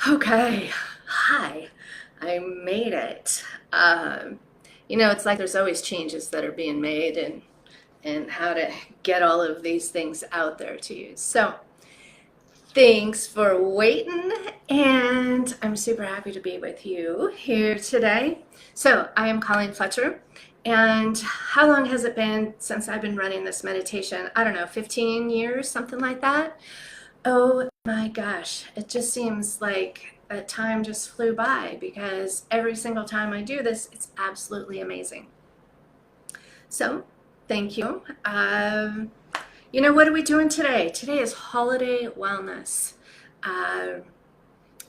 Okay, hi, I made it. It's like there's always changes that are being made and how to get all of these things out there to you. So, thanks for waiting, and I'm super happy to be with you here today. So, I am Colleen Fletcher, and how long has it been since I've been running this meditation? I don't know, 15 years, something like that. Oh my gosh, it just seems like time just flew by because every single time I do this, it's absolutely amazing. So, thank you. What are we doing today? Today is holiday wellness. Uh,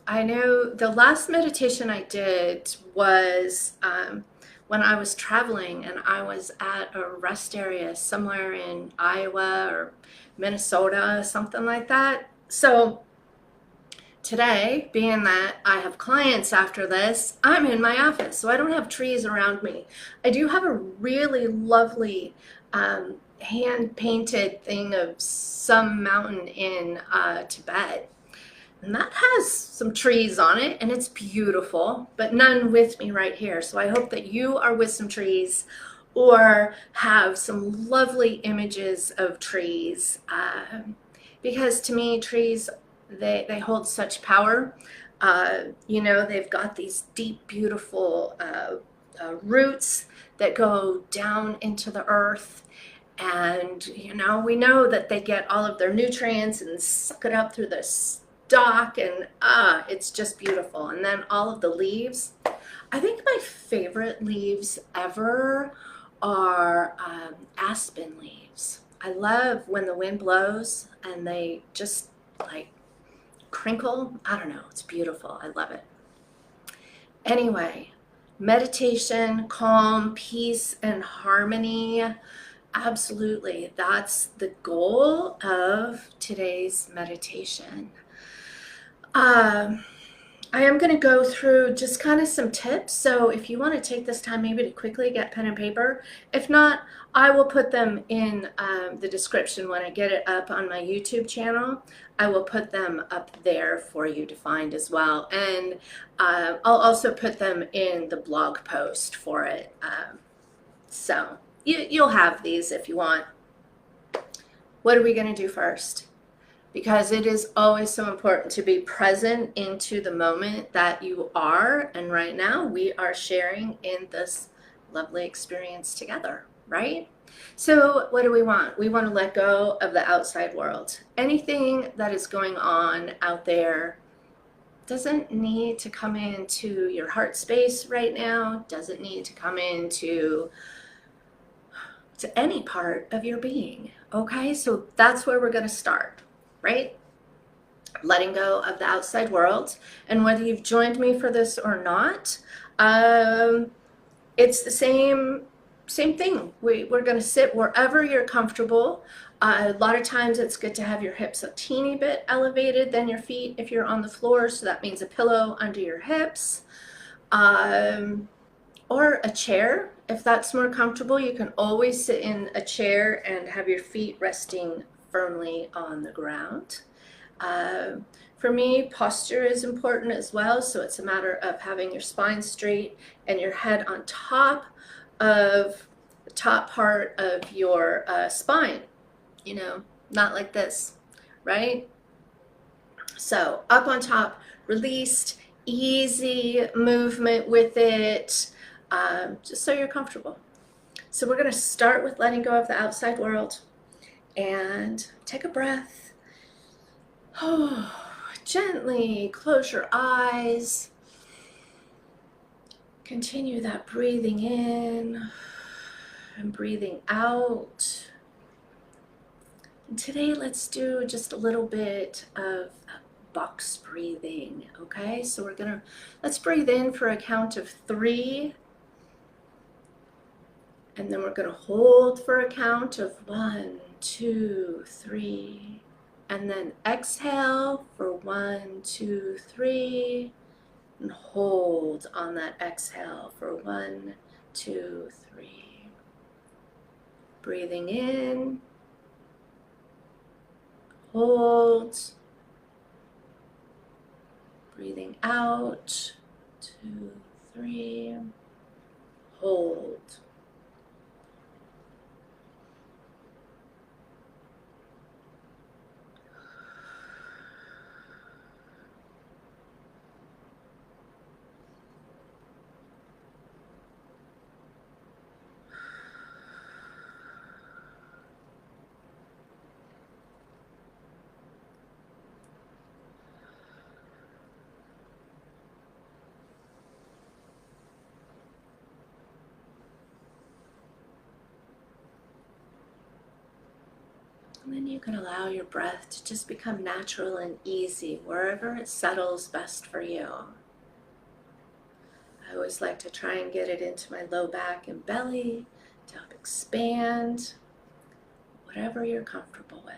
I know the last meditation I did was when I was traveling and I was at a rest area somewhere in Iowa or Minnesota, something like that. So today, being that I have clients after this, I'm in my office, so I don't have trees around me. I do have a really lovely hand-painted thing of some mountain in Tibet. And that has some trees on it, and it's beautiful, but none with me right here. So I hope that you are with some trees or have some lovely images of trees. Because to me, trees, they hold such power. They've got these deep, beautiful roots that go down into the earth. And, we know that they get all of their nutrients and suck it up through the stalk, and it's just beautiful. And then all of the leaves. I think my favorite leaves ever are aspen leaves. I love when the wind blows and they just like crinkle. I don't know, it's beautiful. I love it. Anyway, meditation, calm, peace, and harmony. Absolutely. That's the goal of today's meditation. I am going to go through just kind of some tips. So if you want to take this time maybe to quickly get pen and paper, if not, I will put them in the description when I get it up on my YouTube channel. I will put them up there for you to find as well. And I'll also put them in the blog post for it. So you'll have these if you want. What are we going to do first? Because it is always so important to be present into the moment that you are. And right now we are sharing in this lovely experience together, right? So what do we want? We want to let go of the outside world. Anything that is going on out there doesn't need to come into your heart space right now, doesn't need to come into any part of your being. Okay, so that's where we're going to start, right? Letting go of the outside world. And whether you've joined me for this or not, it's the same thing. We're going to sit wherever you're comfortable. A lot of times it's good to have your hips a teeny bit elevated than your feet if you're on the floor, so that means a pillow under your hips. Or a chair. If that's more comfortable, you can always sit in a chair and have your feet resting firmly on the ground. For me, posture is important as well, so it's a matter of having your spine straight and your head on top of the top part of your spine, not like this, right? So up on top, released, easy movement with it, just so you're comfortable. So we're going to start with letting go of the outside world and take a breath. Oh, gently close your eyes. Continue that breathing in and breathing out. And today let's do just a little bit of box breathing, okay? So let's breathe in for a count of 3. And then we're going to hold for a count of 1, 2, 3. And then exhale for 1, 2, 3. And hold on that exhale for 1, 2, 3. Breathing in. Hold. Breathing out. 2, 3. Hold. And then you can allow your breath to just become natural and easy wherever it settles best for you. I always like to try and get it into my low back and belly to help expand, whatever you're comfortable with.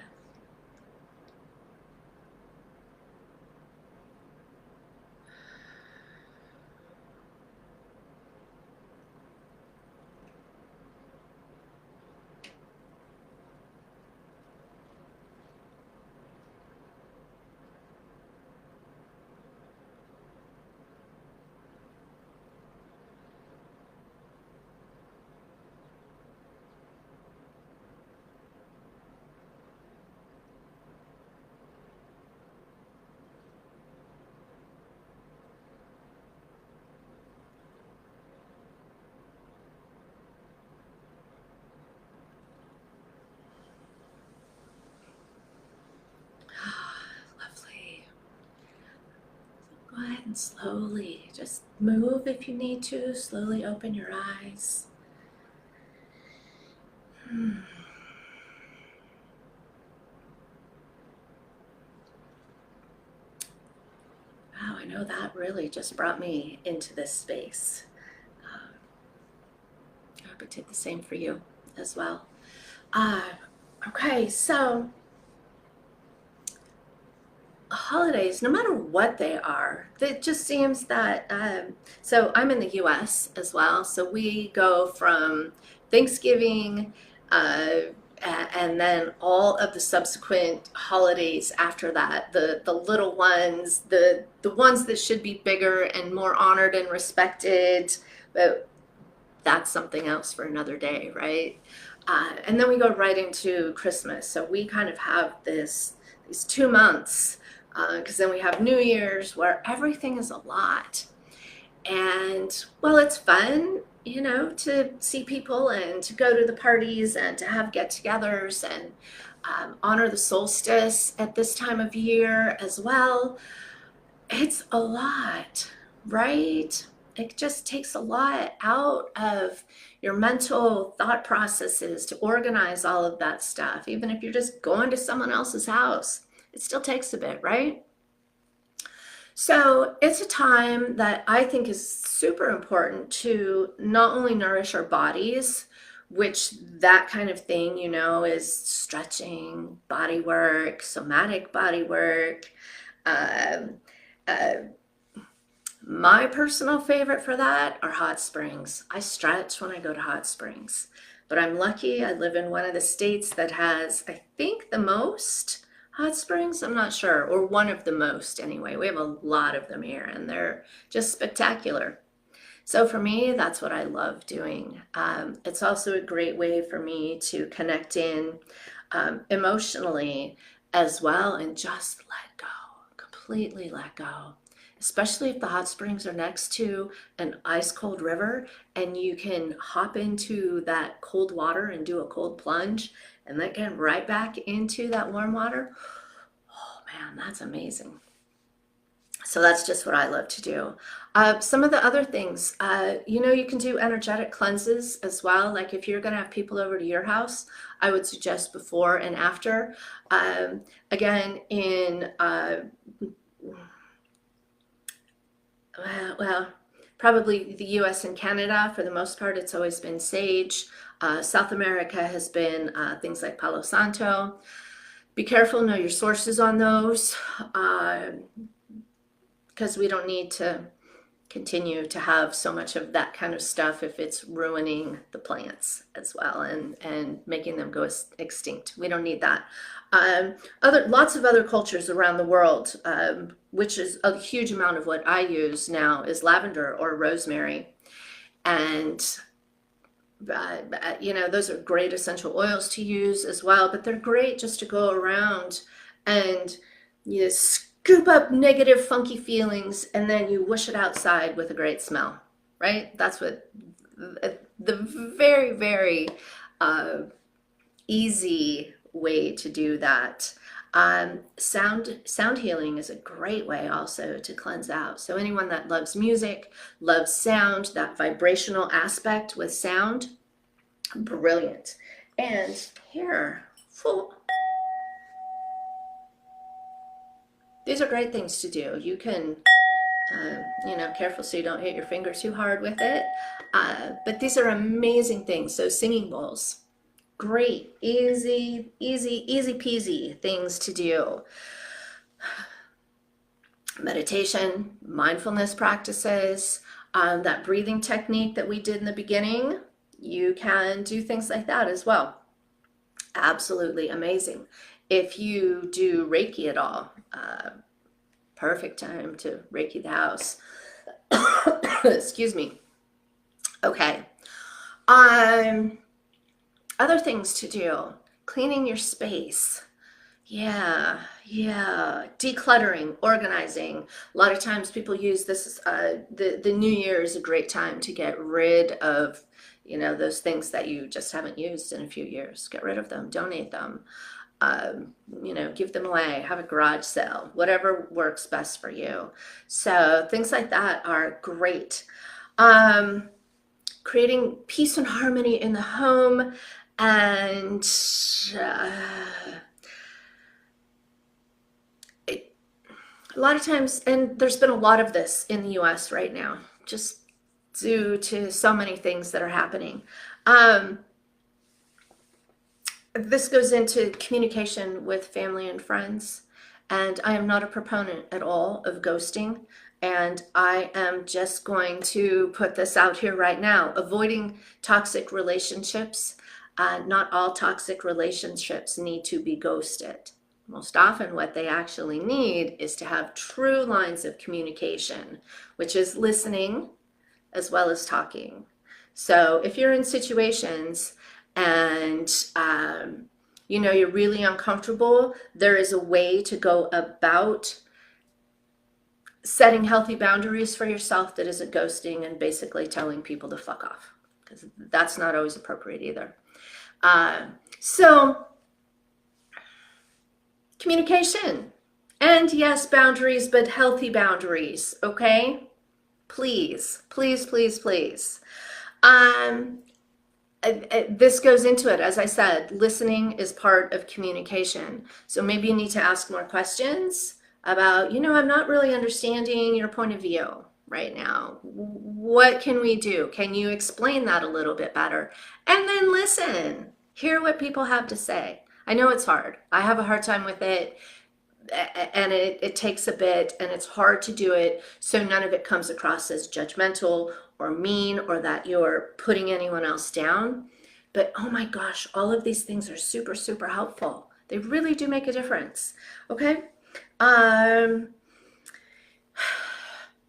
Lovely. Go ahead and slowly just move if you need to. Slowly open your eyes. Wow, I know that really just brought me into this space. I hope it did the same for you as well. Okay, so holidays, no matter what they are, it just seems that, so I'm in the US as well, so we go from Thanksgiving and then all of the subsequent holidays after that, the little ones, the ones that should be bigger and more honored and respected, but that's something else for another day, right? And then we go right into Christmas. So we kind of have these 2 months, because then we have New Year's where everything is a lot. And well, it's fun, to see people and to go to the parties and to have get-togethers and honor the solstice at this time of year as well. It's a lot, right? It just takes a lot out of your mental thought processes to organize all of that stuff. Even if you're just going to someone else's house, it still takes a bit, right? So it's a time that I think is super important to not only nourish our bodies, which that kind of thing, is stretching, body work, somatic body work. Um, uh, my personal favorite for that are hot springs. I stretch when I go to hot springs, but I'm lucky I live in one of the states that has, I think, the most hot springs. I'm not sure, or one of the most anyway. We have a lot of them here and they're just spectacular. So for me, that's what I love doing. It's also a great way for me to connect in emotionally as well and just let go, completely let go. Especially if the hot springs are next to an ice cold river and you can hop into that cold water and do a cold plunge and then get right back into that warm water. Oh man, that's amazing. So that's just what I love to do. Some of the other things, you can do energetic cleanses as well. Like if you're going to have people over to your house, I would suggest before and after. Again, in well, probably the US and Canada, for the most part, it's always been sage. South America has been things like palo santo. Be careful, know your sources on those, because we don't need to continue to have so much of that kind of stuff if it's ruining the plants as well and making them go extinct. We don't need that. Lots of other cultures around the world, which is a huge amount of what I use now, is lavender or rosemary. And those are great essential oils to use as well, but they're great just to go around and you scoop up negative, funky feelings, and then you whoosh it outside with a great smell, right? That's what the very, very easy way to do that. Sound healing is a great way also to cleanse out. So anyone that loves music, loves sound, that vibrational aspect with sound, brilliant. And here, these are great things to do. You can, careful so you don't hit your finger too hard with it. But these are amazing things. So singing bowls. Great, easy peasy things to do. Meditation, mindfulness practices, that breathing technique that we did in the beginning, you can do things like that as well. Absolutely amazing. If you do Reiki at all, perfect time to Reiki the house. Excuse me. Okay. Other things to do, cleaning your space. Yeah. Decluttering, organizing. A lot of times people use this, the new year is a great time to get rid of, those things that you just haven't used in a few years. Get rid of them, donate them, give them away, have a garage sale, whatever works best for you. So things like that are great. Creating peace and harmony in the home. And a lot of times, and there's been a lot of this in the US right now, just due to so many things that are happening. This goes into communication with family and friends. And I am not a proponent at all of ghosting. And I am just going to put this out here right now. Avoiding toxic relationships. Not all toxic relationships need to be ghosted. Most often what they actually need is to have true lines of communication, which is listening as well as talking. So if you're in situations and you're really uncomfortable, there is a way to go about setting healthy boundaries for yourself that isn't ghosting and basically telling people to fuck off, because that's not always appropriate either. So communication, and yes, boundaries, but healthy boundaries. Okay. Please. This goes into it. As I said, listening is part of communication. So maybe you need to ask more questions about, I'm not really understanding your point of view right now. What can we do? Can you explain that a little bit better? And then listen, hear what people have to say. I know it's hard. I have a hard time with it, and it takes a bit, and it's hard to do it so none of it comes across as judgmental or mean or that you're putting anyone else down. But oh my gosh, all of these things are super, super helpful. They really do make a difference. Okay.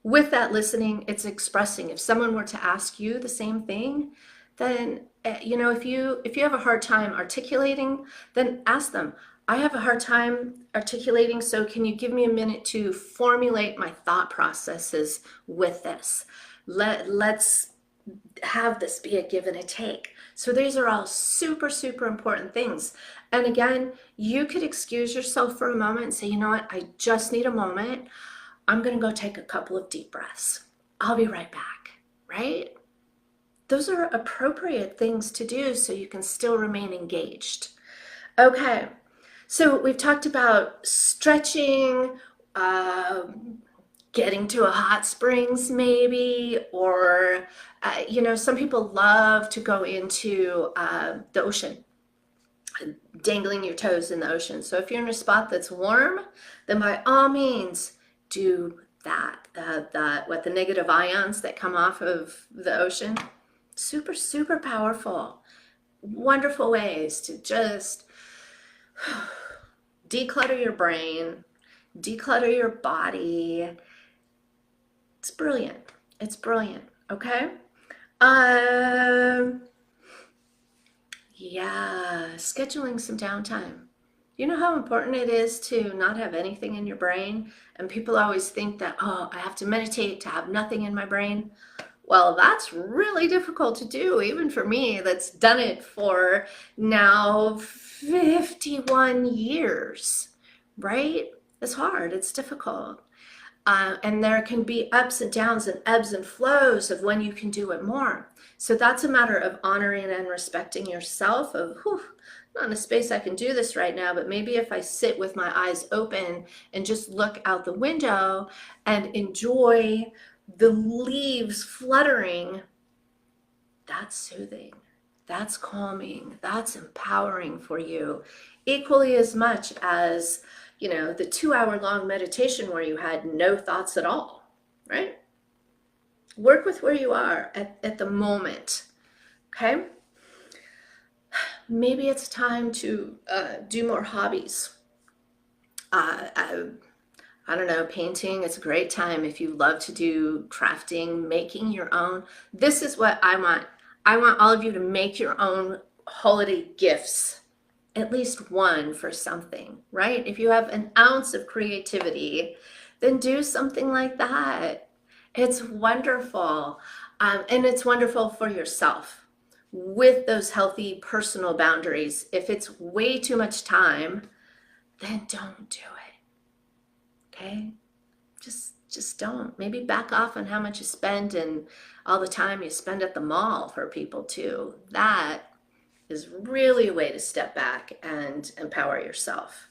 With that listening, it's expressing. If someone were to ask you the same thing, then, if you have a hard time articulating, then ask them, I have a hard time articulating, so can you give me a minute to formulate my thought processes with this? Let's have this be a give and a take. So these are all super, super important things. And again, you could excuse yourself for a moment and say, you know what, I just need a moment. I'm going to go take a couple of deep breaths. I'll be right back, right? Those are appropriate things to do so you can still remain engaged. Okay, so we've talked about stretching, getting to a hot springs maybe, or, some people love to go into the ocean, dangling your toes in the ocean. So if you're in a spot that's warm, then by all means, do what the negative ions that come off of the ocean, super, super powerful. Wonderful ways to just declutter your brain, declutter your body. It's brilliant. It's brilliant. Okay. Yeah, scheduling some downtime. You know how important it is to not have anything in your brain? And people always think that, oh, I have to meditate to have nothing in my brain. Well, that's really difficult to do, even for me that's done it for now 51 years, right? It's hard, it's difficult. And there can be ups and downs and ebbs and flows of when you can do it more. So that's a matter of honoring and respecting yourself of, whew, not in a space I can do this right now, but maybe if I sit with my eyes open and just look out the window and enjoy the leaves fluttering, that's soothing, that's calming, that's empowering for you, equally as much as, you know, the 2-hour-long meditation where you had no thoughts at all, right? Work with where you are at the moment, okay? Maybe it's time to do more hobbies. I don't know, painting, it's a great time if you love to do crafting, making your own. This is what I want. I want all of you to make your own holiday gifts, at least one for something, right? If you have an ounce of creativity, then do something like that. It's wonderful. And it's wonderful for yourself with those healthy personal boundaries. If it's way too much time, then don't do it. Okay, just don't. Maybe back off on how much you spend and all the time you spend at the mall for people too. That is really a way to step back and empower yourself.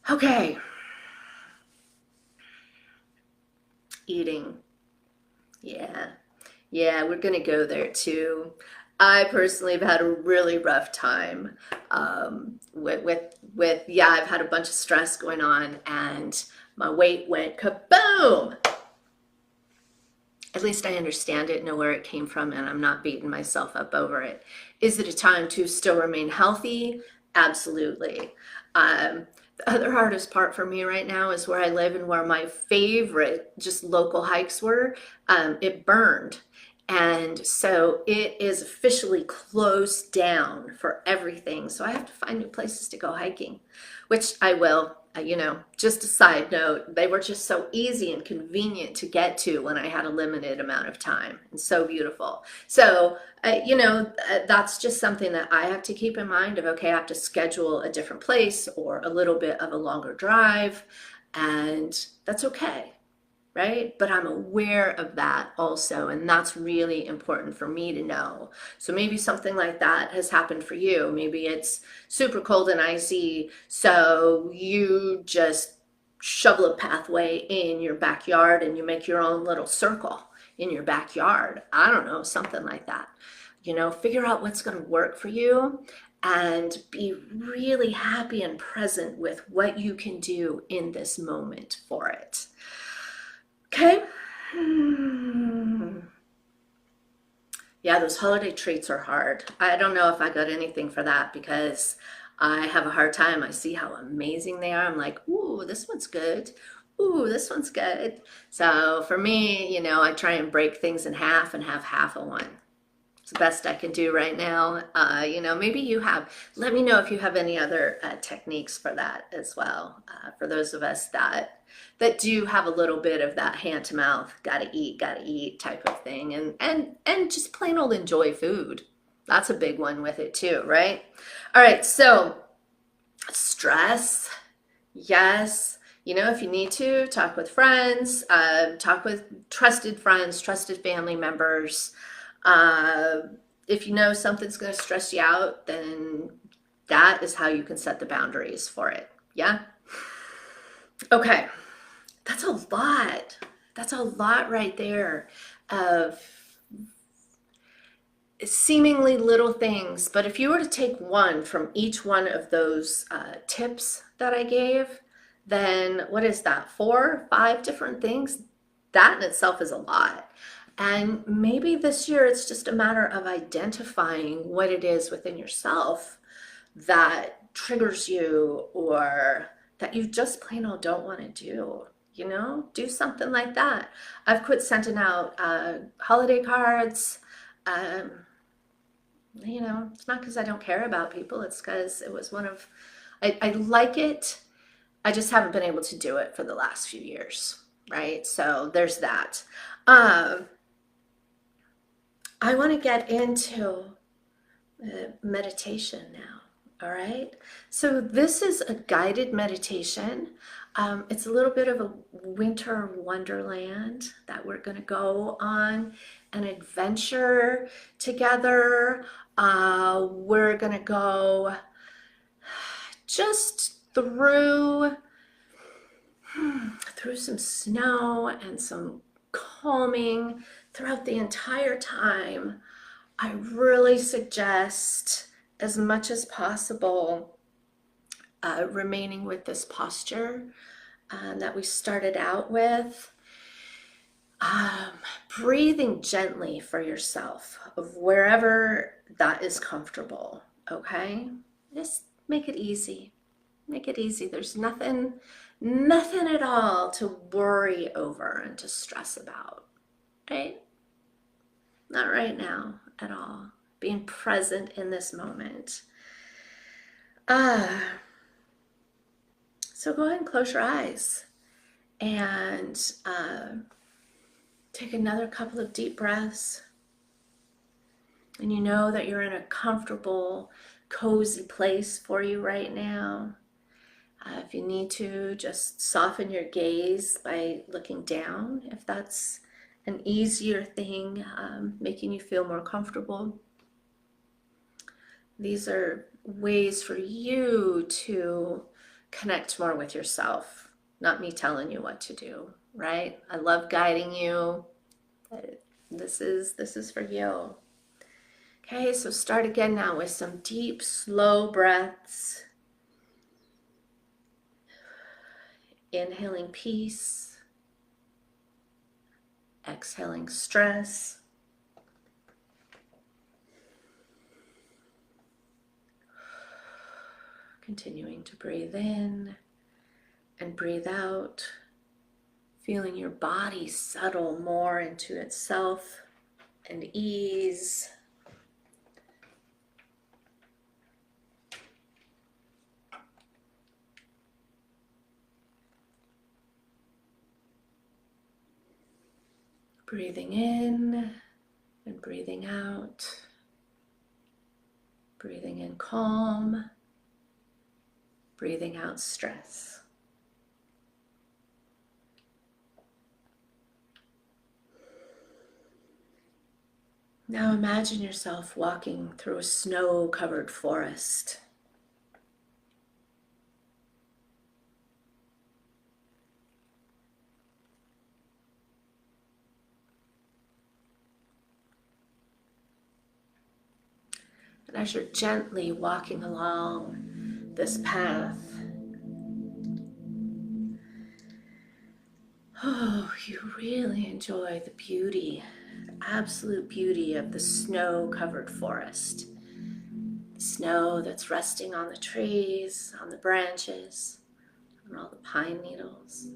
Okay, eating. Yeah, we're gonna go there too. I personally have had a really rough time with yeah, I've had a bunch of stress going on and my weight went kaboom. At least I understand it, know where it came from, and I'm not beating myself up over it. Is it a time to still remain healthy? Absolutely. The other hardest part for me right now is where I live and where my favorite just local hikes were. It burned. And so it is officially closed down for everything. So I have to find new places to go hiking, which I will. You know, just a side note, they were just so easy and convenient to get to when I had a limited amount of time, and so beautiful. So, you know, that's just something that I have to keep in mind of, okay, I have to schedule a different place or a little bit of a longer drive, and that's okay. Right? But I'm aware of that also, and that's really important for me to know. So maybe something like that has happened for you. Maybe it's super cold and icy, so you just shovel a pathway in your backyard and you make your own little circle in your backyard. I don't know, something like that. You know, figure out what's going to work for you and be really happy and present with what you can do in this moment for it. Okay. Yeah, those holiday treats are hard. I don't know if I got anything for that because I have a hard time. I see how amazing they are. I'm like, ooh, this one's good. Ooh, this one's good. So for me, you know, I try and break things in half and have half of one. It's the best I can do right now. You know, maybe you have, let me know if you have any other techniques for that as well. For those of us that do have a little bit of that hand to mouth, gotta eat type of thing, and just plain old enjoy food. That's a big one with it too, right? All right, so stress, yes. You know, if you need to, talk with friends, talk with trusted friends, trusted family members. If you know something's going to stress you out, then that is how you can set the boundaries for it. Yeah? Okay. That's a lot. That's a lot right there of seemingly little things. But if you were to take one from each one of those tips that I gave, then what is that? 4, 5 different things? That in itself is a lot. And maybe this year it's just a matter of identifying what it is within yourself that triggers you, or that you just plain old don't want to do. Do something like that. I've quit sending out holiday cards. Um, it's not because I don't care about people. It's because it was I like it. I just haven't been able to do it for the last few years, right? So there's that. I want to get into meditation now. All right. So this is a guided meditation. It's a little bit of a winter wonderland that we're going to go on an adventure together. We're going to go just through some snow and some calming throughout the entire time. I really suggest, as much as possible, remaining with this posture that we started out with. Breathing gently for yourself of wherever that is comfortable, okay? Just make it easy. Make it easy. There's nothing at all to worry over and to stress about, right? Not right now at all. Being present in this moment. So go ahead and close your eyes and take another couple of deep breaths. And you know that you're in a comfortable, cozy place for you right now. If you need to, just soften your gaze by looking down, if that's an easier thing, making you feel more comfortable. These are ways for you to connect more with yourself, not me telling you what to do, right? I love guiding you. This is for you. Okay, so start again now with some deep, slow breaths. Inhaling peace, exhaling stress. Continuing to breathe in and breathe out, feeling your body settle more into itself and ease. Breathing in and breathing out. Breathing in calm, breathing out stress. Now imagine yourself walking through a snow-covered forest. And as you're gently walking along this path, you really enjoy the beauty, the absolute beauty of the snow-covered forest. The snow that's resting on the trees, on the branches, on all the pine needles.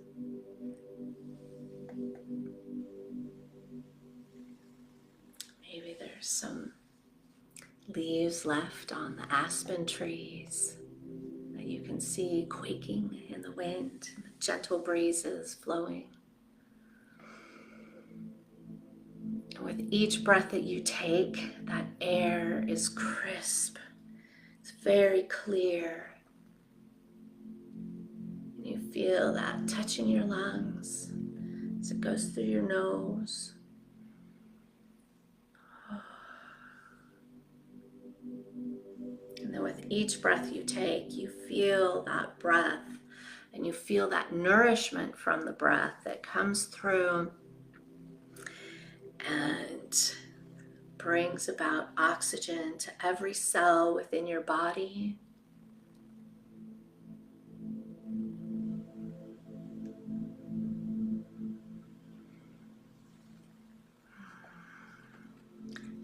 Maybe there's some leaves left on the aspen trees that you can see quaking in the wind, and the gentle breezes flowing. And with each breath that you take, that air is crisp. It's very clear. And you feel that touching your lungs as it goes through your nose. And then with each breath you take, you feel that breath and you feel that nourishment from the breath that comes through and brings about oxygen to every cell within your body.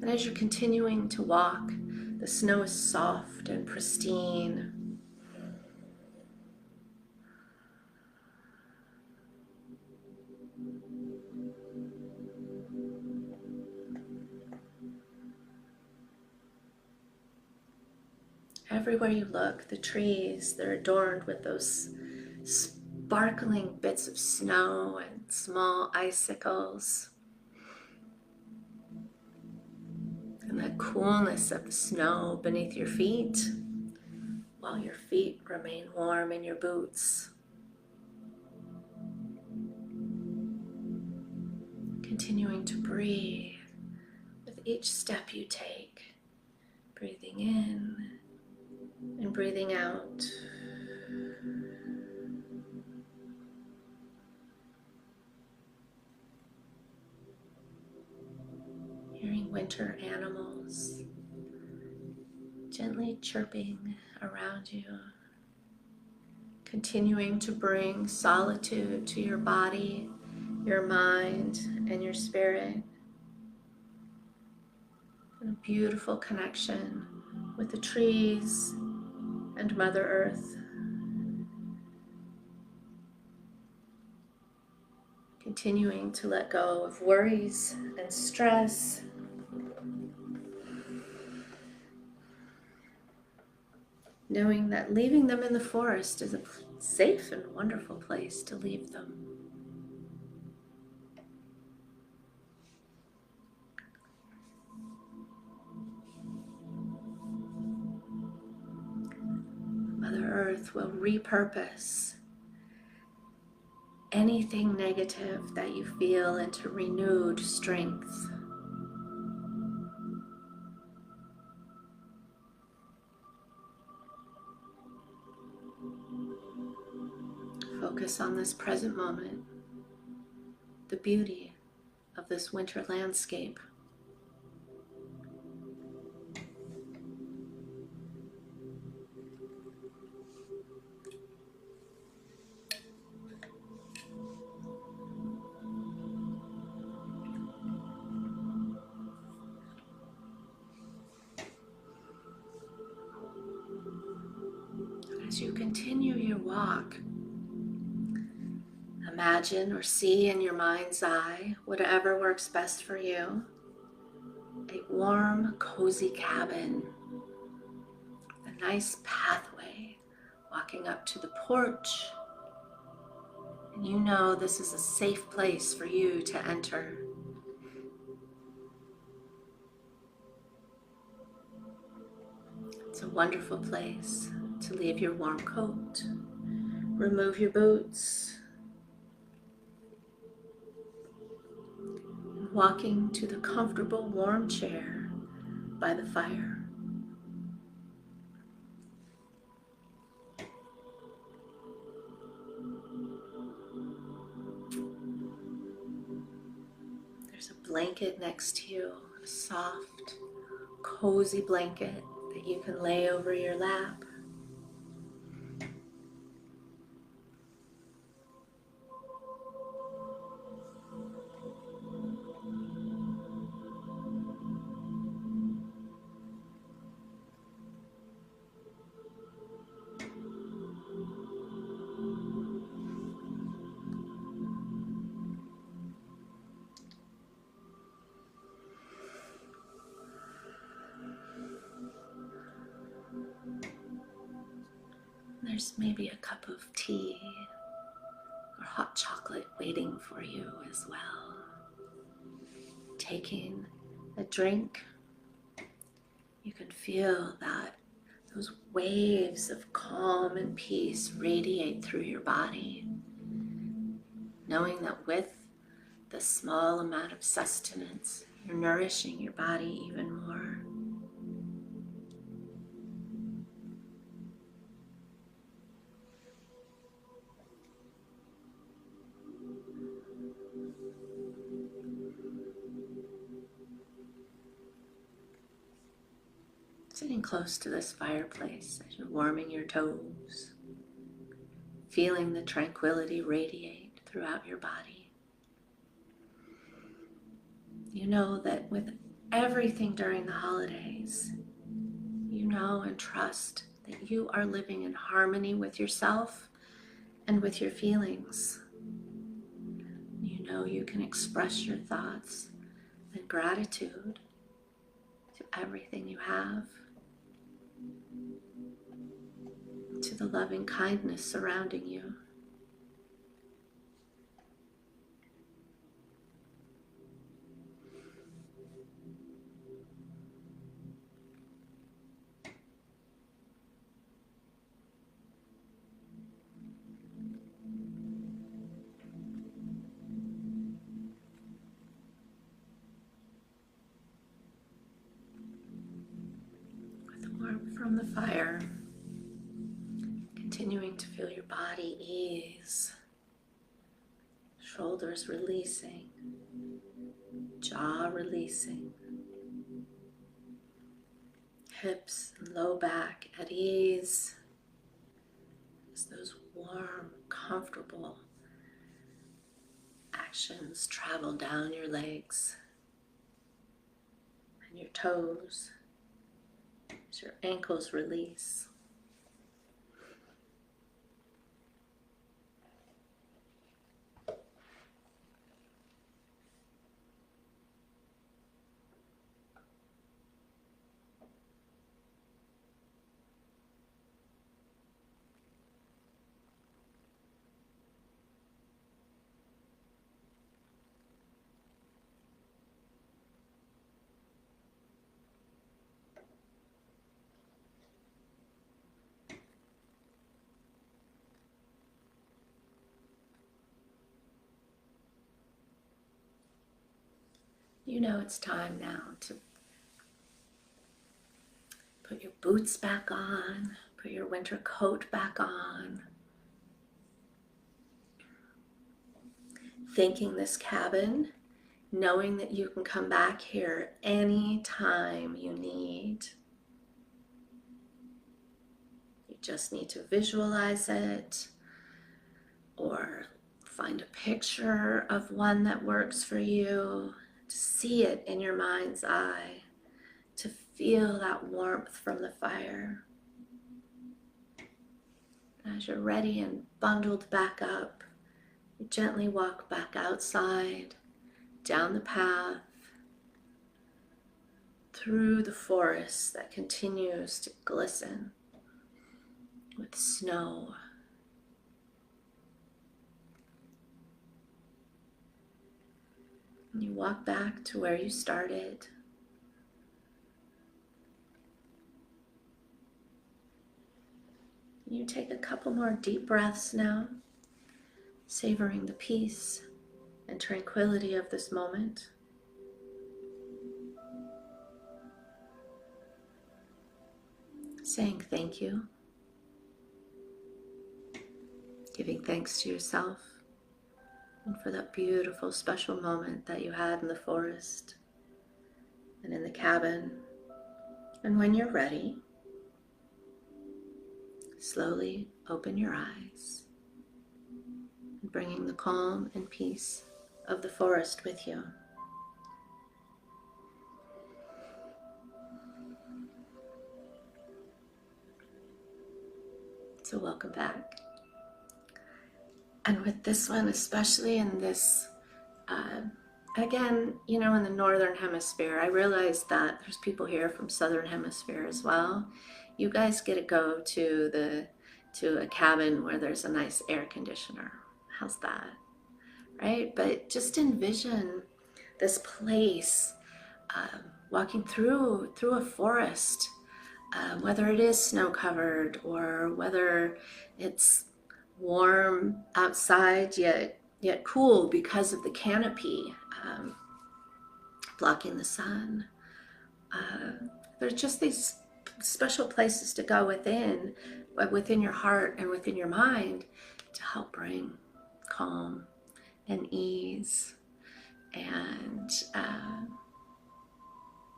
And as you're continuing to walk, the snow is soft and pristine. Everywhere you look, the trees, they're adorned with those sparkling bits of snow and small icicles. And the coolness of the snow beneath your feet, while your feet remain warm in your boots. Continuing to breathe with each step you take, breathing in and breathing out. Hearing winter animals gently chirping around you. Continuing to bring solitude to your body, your mind, and your spirit. And a beautiful connection with the trees and Mother Earth. Continuing to let go of worries and stress. Knowing that leaving them in the forest is a safe and wonderful place to leave them. Mother Earth will repurpose anything negative that you feel into renewed strength. Focus on this present moment, the beauty of this winter landscape. As you continue your walk, imagine or see in your mind's eye, whatever works best for you, a warm, cozy cabin, a nice pathway walking up to the porch. And you know this is a safe place for you to enter. It's a wonderful place to leave your warm coat, remove your boots, and walking to the comfortable warm chair by the fire. There's a blanket next to you, a soft, cozy blanket that you can lay over your lap. There's maybe a cup of tea or hot chocolate waiting for you as well. Taking a drink, you can feel that those waves of calm and peace radiate through your body, knowing that with the small amount of sustenance, you're nourishing your body even more. Sitting close to this fireplace as you're warming your toes, feeling the tranquility radiate throughout your body. You know that with everything during the holidays, you know and trust that you are living in harmony with yourself and with your feelings. You know you can express your thoughts and gratitude to everything you have, to the loving kindness surrounding you. With warmth from the fire, continuing to feel your body ease, shoulders releasing, jaw releasing, hips and low back at ease as those warm, comfortable actions travel down your legs and your toes as your ankles release. You know it's time now to put your boots back on, put your winter coat back on. Thanking this cabin, knowing that you can come back here anytime you need. You just need to visualize it or find a picture of one that works for you, to see it in your mind's eye, to feel that warmth from the fire. As you're ready and bundled back up, you gently walk back outside, down the path, through the forest that continues to glisten with snow. And you walk back to where you started. You take a couple more deep breaths now, savoring the peace and tranquility of this moment. Saying thank you, giving thanks to yourself and for that beautiful, special moment that you had in the forest and in the cabin. And when you're ready, slowly open your eyes, bringing the calm and peace of the forest with you. So welcome back. And with this one, especially in this, again, you know, in the Northern Hemisphere, I realize that there's people here from Southern Hemisphere as well. You guys get to go to a cabin where there's a nice air conditioner. How's that? Right? But just envision this place, walking through a forest, whether it is snow-covered or whether it's warm outside yet cool because of the canopy blocking the sun. There's just these special places to go within your heart and within your mind to help bring calm and ease and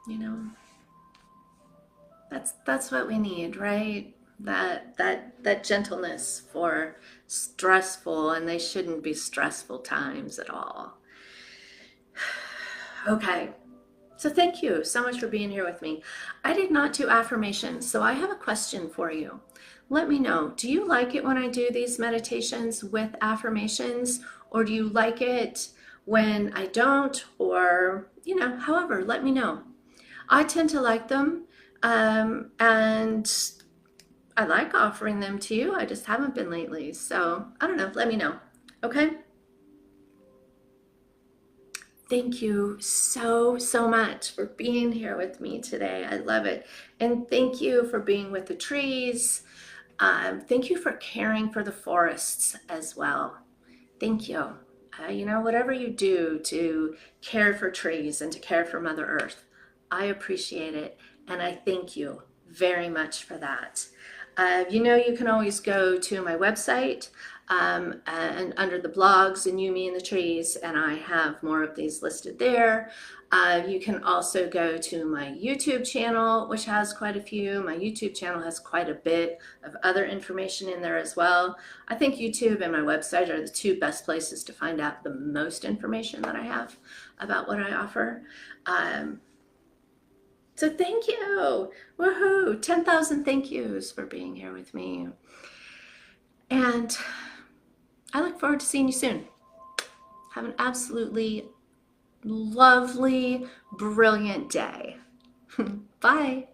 you know, that's what we need, right? That gentleness for stressful, and they shouldn't be stressful times at all. Okay, So thank you so much for being here with me. I did not do affirmations, so I have a question for you. Let me know, do you like it when I do these meditations with affirmations, or do you like it when I don't, or, however, let me know. I tend to like them, and I like offering them to you. I just haven't been lately. So I don't know. Let me know. Okay. Thank you so, so much for being here with me today. I love it. And thank you for being with the trees. Thank you for caring for the forests as well. Thank you. Whatever you do to care for trees and to care for Mother Earth, I appreciate it. And I thank you very much for that. You can always go to my website and under the blogs and You, Me, and the Trees, and I have more of these listed there. You can also go to my YouTube channel, which has quite a few. My YouTube channel has quite a bit of other information in there as well. I think YouTube and my website are the two best places to find out the most information that I have about what I offer. So thank you. Woohoo. 10,000 thank yous for being here with me. And I look forward to seeing you soon. Have an absolutely lovely, brilliant day. Bye.